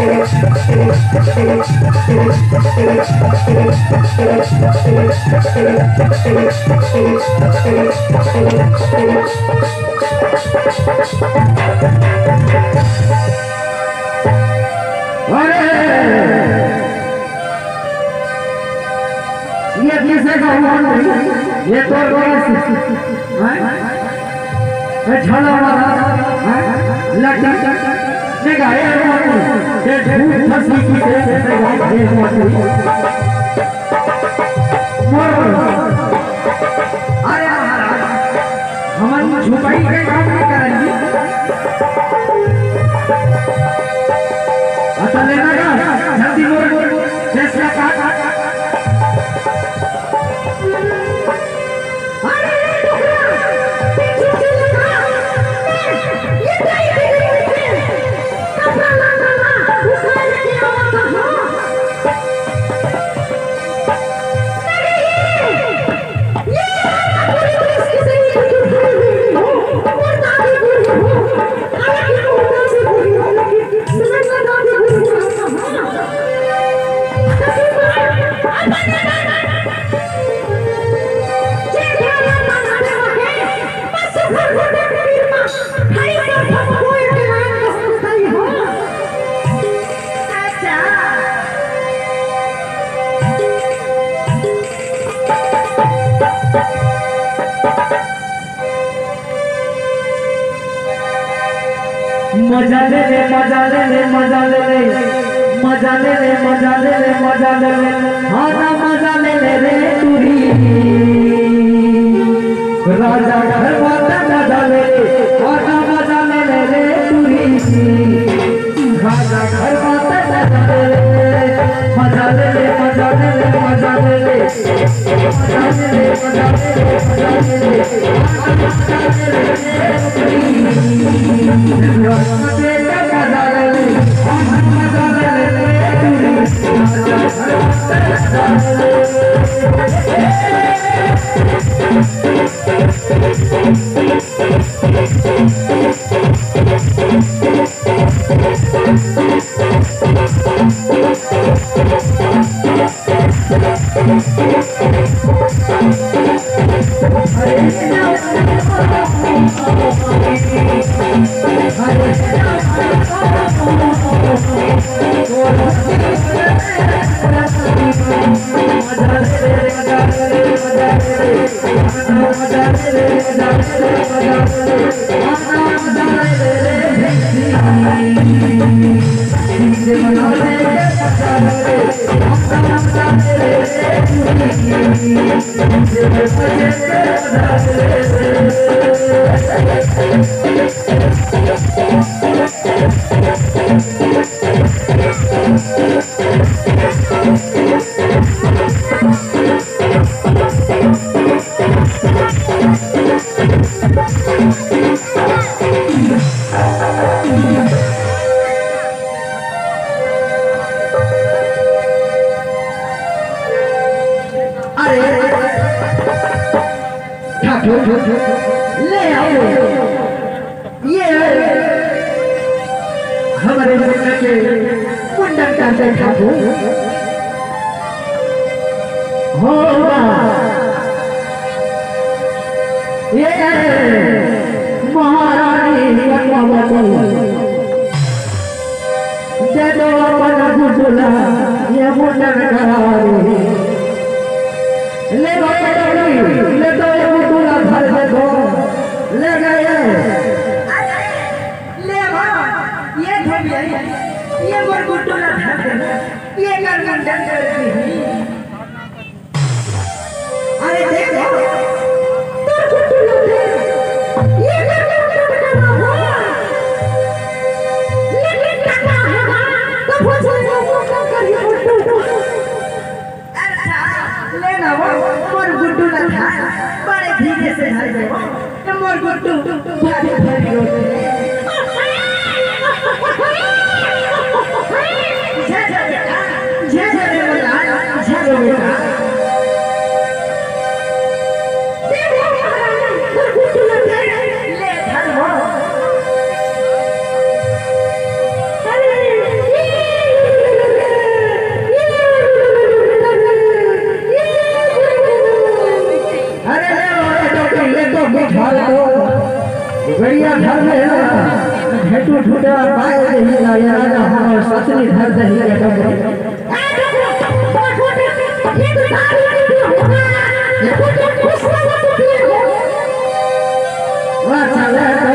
ये किसे का हुआ ये तो झला वाला लटा ने गाए ये धूप फंसी की से गाए अरे हम छुपाई के काम नहीं करेंगे अच्छा लेना का जल्दी बोल फैसला का मजा ले ले मजा ले ले मजा ले ले मजा ले ले मजा ले ले मजा ले ले हाँ ना मजा ले ले रे तुरी राजा घर वाला मजा ले हाँ ना मजा ले ले रे तुरी राजा घर वाला मजा ले ले मजा ले ले मजा ले ले मजा ले ले मजा ले ले मजा ले ले ले आओ ये हमारे मुंडा के मुंडा का देखा हो ये महारानी दे दो अपना गुडुला ये मुंडा करारी ले दो ये गुडुला घर दे दो ले गए ले ये धोबिया ये मोर गुडुला घर दे ये कर अरे देखो तो गुडुला ये मोर गुड्डू ना था बड़े धीरे से हर गए तो मोर गुड्डू भारी भारी रोते राजा हमार सतनी धर दही के डगरे ये तो सारी ये कुछ खुशवा तो हो वाह चले तो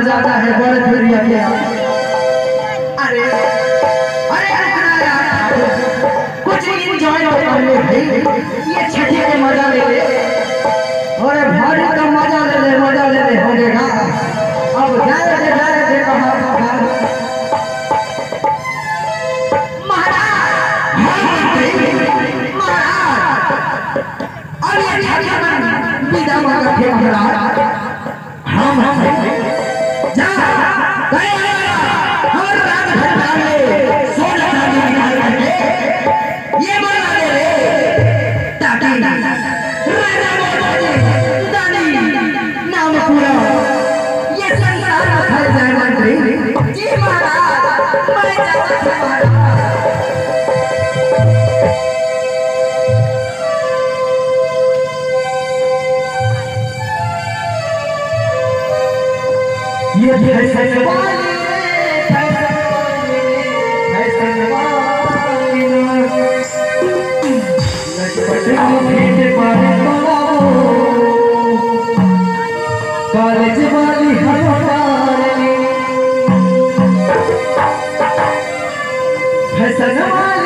ज्यादा है बड़े दुनिया के अरे अरे कुछ इंजॉय कर ले भाई, ये छठी के मजा ले ले और भारी का मजा ले ले होगा। अब जाए कहाँ दामा रखे महाराज हम जा गए हर रात भर डाले सोना चांदी निकाल करके ये बना दे रे टाटा राजा मोहम्मद दानी नाम पूरा ये संसार हर जगह रे जी महाराज मैं जाता ये फैशन वाली कॉलेज वाली फैशन वाली